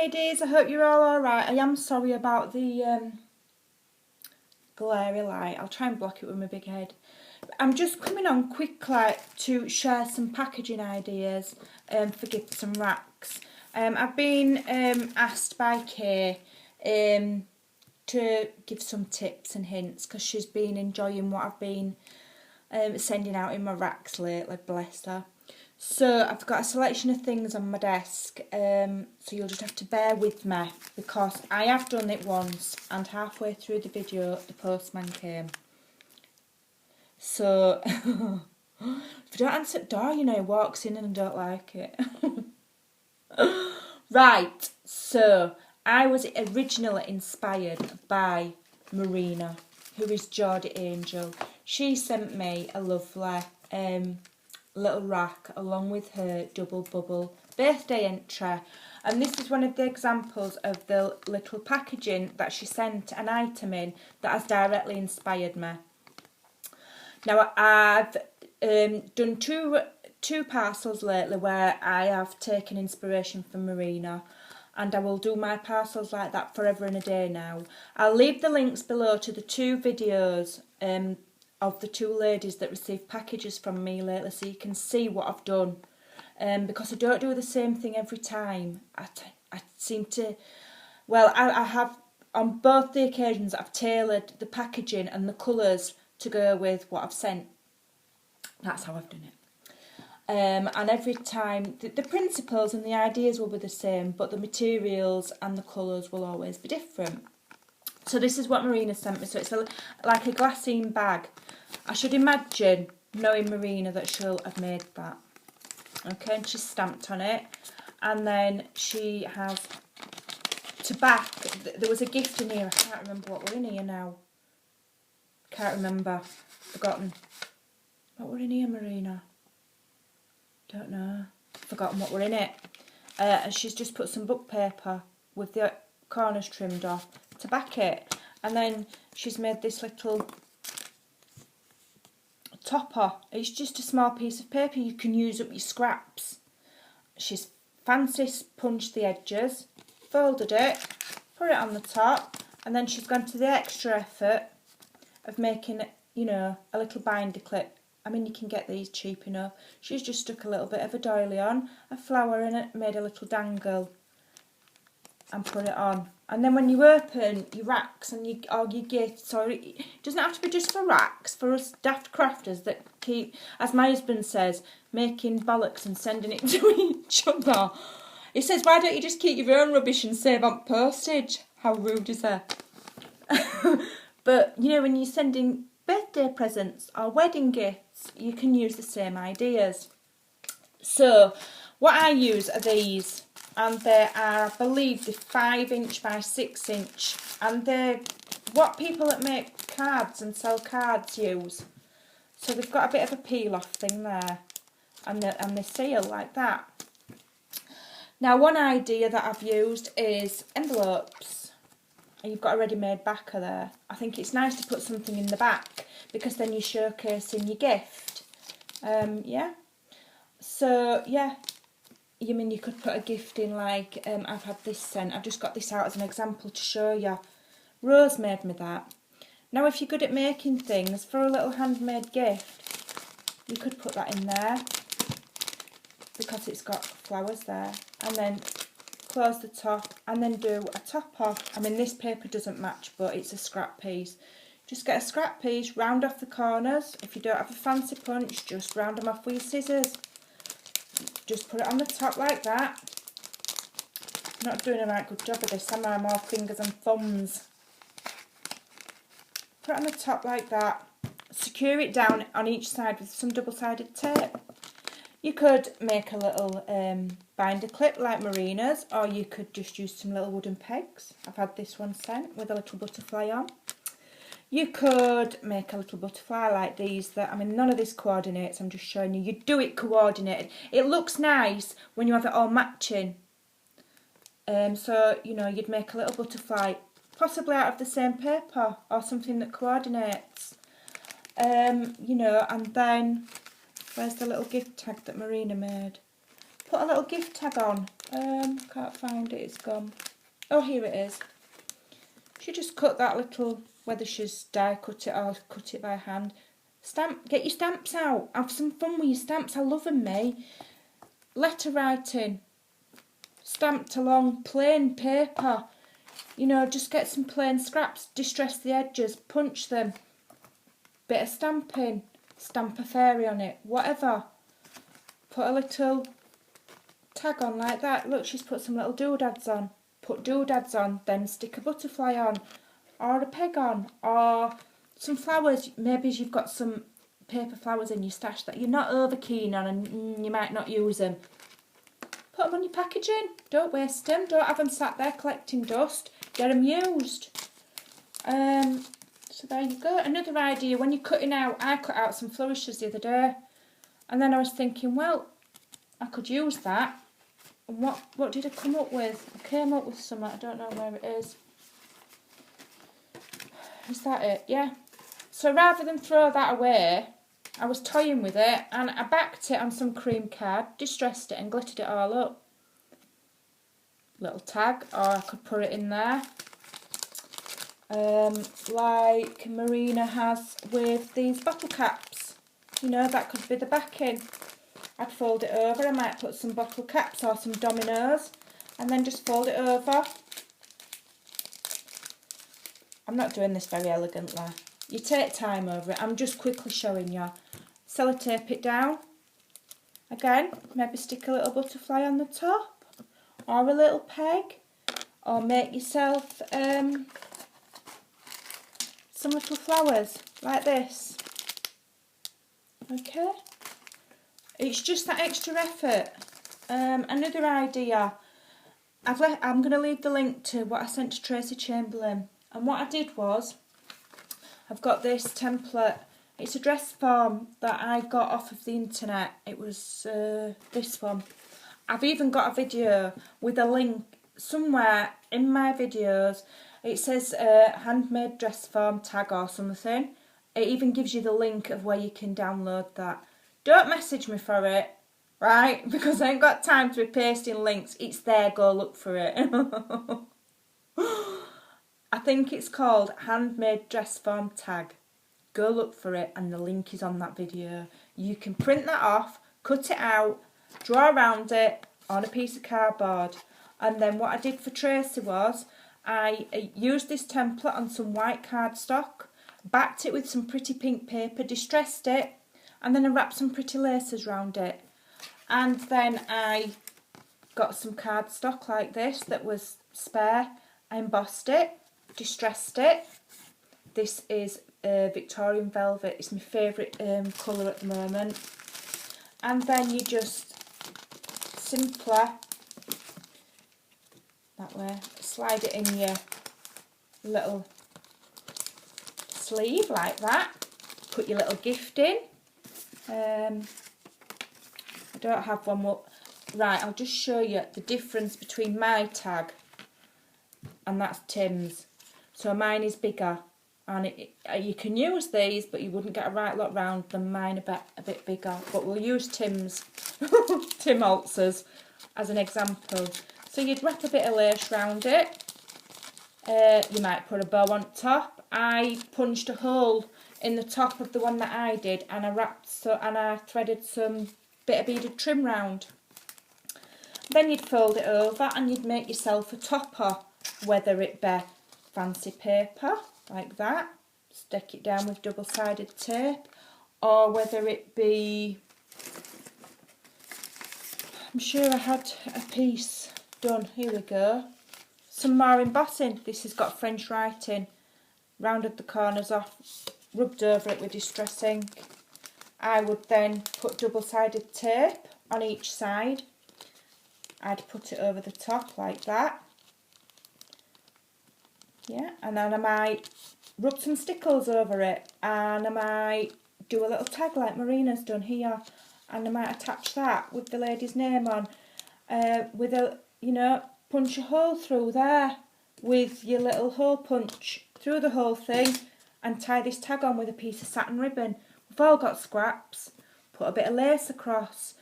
ladies, I hope you're all alright. I am sorry about the glary light. I'll try and block it with my big head. I'm just coming on quickly to share some packaging ideas for gifts and racks. I've been asked by Kay to give some tips and hints because she's been enjoying what I've been sending out in my racks lately, bless her. So I've got a selection of things on my desk, so you'll just have to bear with me because I have done it once and halfway through the video the postman came. So if I don't answer the door, you know, he walks in and I don't like it. Right, so I was originally inspired by Marina, who is Geordie Angel. She sent me a lovely little rack along with her double bubble birthday entry, and this is one of the examples of the little packaging that she sent an item in that has directly inspired me. Now I've done two parcels lately where I have taken inspiration from Marina, and I will do my parcels like that forever and a day now. I'll leave the links below to the two videos of the two ladies that received packages from me lately, so you can see what I've done, because I don't do the same thing every time. I seem to, well, I have on both the occasions I've tailored the packaging and the colours to go with what I've sent. That's how I've done it. And every time the principles and the ideas will be the same, but the materials and the colours will always be different. So this is what Marina sent me. So it's like a glassine bag. I should imagine, knowing Marina, that she'll have made that. Okay, and she's stamped on it. And then she has to back. There was a gift in here. I can't remember what were in here now. Can't remember. Forgotten. What were in here, Marina? Don't know. Forgotten what were in it. And she's just put some book paper with the corners trimmed off to back it, and then she's made this little topper. It's just a small piece of paper, you can use up your scraps. She's fancy punched the edges, folded it, put it on the top, and then she's gone to the extra effort of making, you know, a little binder clip. I mean, you can get these cheap enough. She's just stuck a little bit of a doily on, a flower in it, made a little dangle and put it on. And then when you open your racks and or your gifts, or it doesn't have to be just for racks, for us daft crafters that keep, as my husband says, making bollocks and sending it to each other. He says, why don't you just keep your own rubbish and save on postage? How rude is that? But, you know, when you're sending birthday presents or wedding gifts, you can use the same ideas. So, what I use are these. And they are, I believe, the 5" by 6", and they're what people that make cards and sell cards use. So they've got a bit of a peel off thing there, and they seal like that. Now, one idea that I've used is envelopes, and you've got a ready-made backer there. I think it's nice to put something in the back because then you're showcasing your gift. Yeah. So yeah. You mean you could put a gift in, like, I've had this sent. I've just got this out as an example to show you. Rose made me that. Now, if you're good at making things, for a little handmade gift, you could put that in there because it's got flowers there. And then close the top and then do a topper. I mean, this paper doesn't match, but it's a scrap piece. Just get a scrap piece, round off the corners. If you don't have a fancy punch, just round them off with your scissors. Just put it on the top like that. I'm not doing a right good job of this, am I? More fingers and thumbs. Put it on the top like that. Secure it down on each side with some double-sided tape. You could make a little binder clip like Marina's, or you could just use some little wooden pegs. I've had this one sent with a little butterfly on. You could make a little butterfly like these. That, I mean, none of this coordinates, I'm just showing you. You do it coordinated. It looks nice when you have it all matching. So, you know, you'd make a little butterfly, possibly out of the same paper or something that coordinates. You know, and then, where's the little gift tag that Marina made? Put a little gift tag on Can't find it, it's gone. Oh, here it is. She just cut that little, whether she's die cut it or cut it by hand. Get your stamps out. Have some fun with your stamps. I love them, me. Letter writing. Stamped along plain paper. You know, just get some plain scraps, distress the edges, punch them. Bit of stamping. Stamp a fairy on it. Whatever. Put a little tag on like that. Look, she's put some little doodads on. Put doodads on, then stick a butterfly on, or a peg on, or some flowers. Maybe you've got some paper flowers in your stash that you're not over keen on and you might not use them. Put them on your packaging. Don't waste them. Don't have them sat there collecting dust. Get them used. So there you go. Another idea, when you're cutting out, I cut out some flourishes the other day, and then I was thinking, well, I could use that. And what did I come up with? I came up with something, I don't know where it is. Is that it? Yeah. So rather than throw that away, I was toying with it and I backed it on some cream card, distressed it and glittered it all up. Little tag, or I could put it in there. Like Marina has with these bottle caps. You know, that could be the backing. I'd fold it over, I might put some bottle caps or some dominoes and then just fold it over. I'm not doing this very elegantly. You take time over it, I'm just quickly showing you. Sellotape it down. Again, maybe stick a little butterfly on the top or a little peg, or make yourself some little flowers like this. Okay. It's just that extra effort. Another idea. I'm going to leave the link to what I sent to Tracy Chamberlain. And what I did was, I've got this template. It's a dress form that I got off of the internet. It was this one. I've even got a video with a link somewhere in my videos. It says handmade dress form tag or something. It even gives you the link of where you can download that. Don't message me for it, right? Because I ain't got time to be pasting links. It's there, go look for it. I think it's called Handmade Dress Form Tag. Go look for it and the link is on that video. You can print that off, cut it out, draw around it on a piece of cardboard. And then what I did for Tracy was, I used this template on some white cardstock, backed it with some pretty pink paper, distressed it, and then I wrapped some pretty laces around it. And then I got some cardstock like this that was spare. I embossed it, distressed it. This is Victorian velvet. It's my favourite colour at the moment. And then you just simply, that way, slide it in your little sleeve like that. Put your little gift in. I don't have one more. Right, I'll just show you the difference between my tag and that's Tim's. So mine is bigger, and you can use these, but you wouldn't get a right lot round them. Mine a bit bigger, but we'll use Tim's, Tim Holtz's as an example. So you'd wrap a bit of lace round it. You might put a bow on top. I punched a hole in the top of the one that I did, and I threaded some bit of beaded trim round. Then you'd fold it over and you'd make yourself a topper, whether it be fancy paper like that, stick it down with double-sided tape, or whether it be, I'm sure I had a piece done, here we go, some more embossing. This has got French writing, rounded the corners off, rubbed over it with distress ink. I would then put double-sided tape on each side. I'd put it over the top like that. Yeah, and then I might rub some stickles over it, and I might do a little tag like Marina's done here, and I might attach that with the lady's name on, with a, you know, punch a hole through there with your little hole punch through the whole thing, and tie this tag on with a piece of satin ribbon. We've all got scraps. Put a bit of lace across.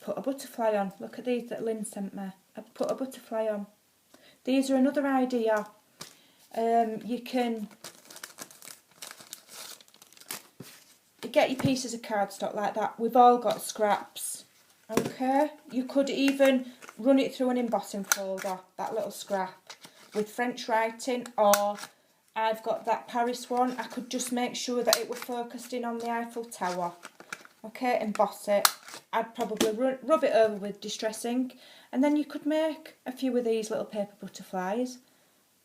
put a butterfly on. Look at these that Lynn sent me. I've put a butterfly on. These are another idea. You can get your pieces of cardstock like that. We've all got scraps. Okay, you could even run it through an embossing folder, that little scrap, with French writing, or I've got that Paris one. I could just make sure that it were focused in on the Eiffel Tower. Okay, emboss it. I'd probably rub it over with Distress ink, and then you could make a few of these little paper butterflies.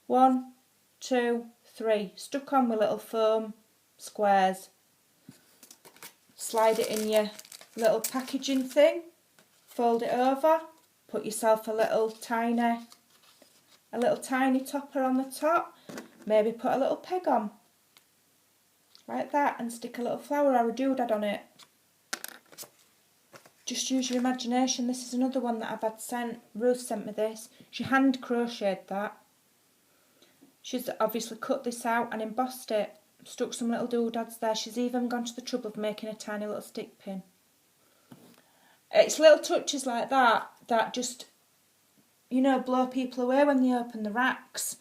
1, 2, 3, stuck on with little foam squares. Slide it in your little packaging thing, fold it over, put yourself a little tiny topper on the top, maybe put a little peg on, like that, and stick a little flower or a doodad on it. Just use your imagination. This is another one that I've had sent. Ruth sent me this. She hand crocheted that. She's obviously cut this out and embossed it. Stuck some little doodads there. She's even gone to the trouble of making a tiny little stick pin. It's little touches like that that just, you know, blow people away when they open the RAKS.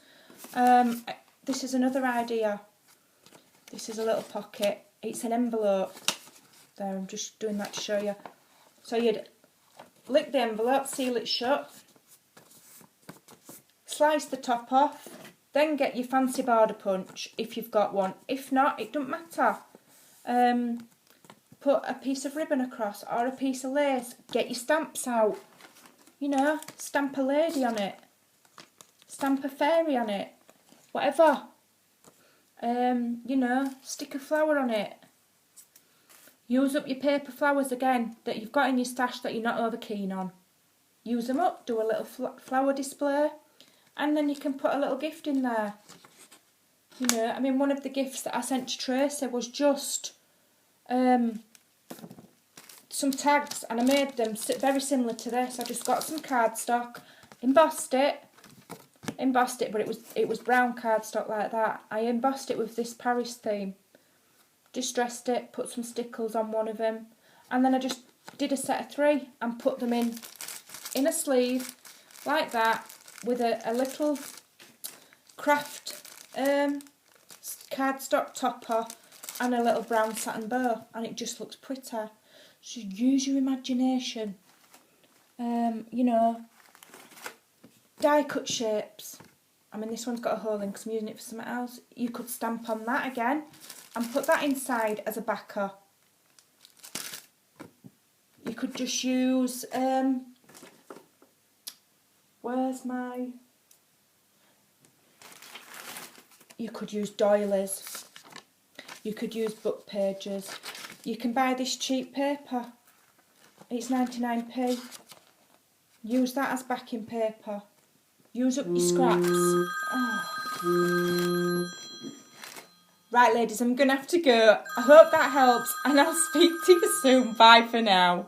This is another idea. This is a little pocket. It's an envelope. There, I'm just doing that to show you. So you'd lick the envelope, seal it shut, slice the top off, then get your fancy border punch if you've got one. If not, it doesn't matter. Put a piece of ribbon across or a piece of lace. Get your stamps out. You know, stamp a lady on it. Stamp a fairy on it. Whatever. You know, stick a flower on it. Use up your paper flowers again that you've got in your stash that you're not over keen on. Use them up, do a little flower display, and then you can put a little gift in there. You know, I mean, one of the gifts that I sent to Tracy was just some tags, and I made them very similar to this. I just got some cardstock, embossed it, but it was brown cardstock like that. I embossed it with this Paris theme. Distressed it, put some stickles on one of them, and then I just did a set of 3 and put them in a sleeve like that with a little craft cardstock topper and a little brown satin bow, and it just looks pretty. So use your imagination. You know, die cut shapes. I mean, this one's got a hole in because I'm using it for something else. You could stamp on that again and put that inside as a backer. You could just use, you could use doilies. You could use book pages. You can buy this cheap paper. It's 99p. Use that as backing paper. Use up your scraps. Oh. Right, ladies, I'm going to have to go. I hope that helps, and I'll speak to you soon. Bye for now.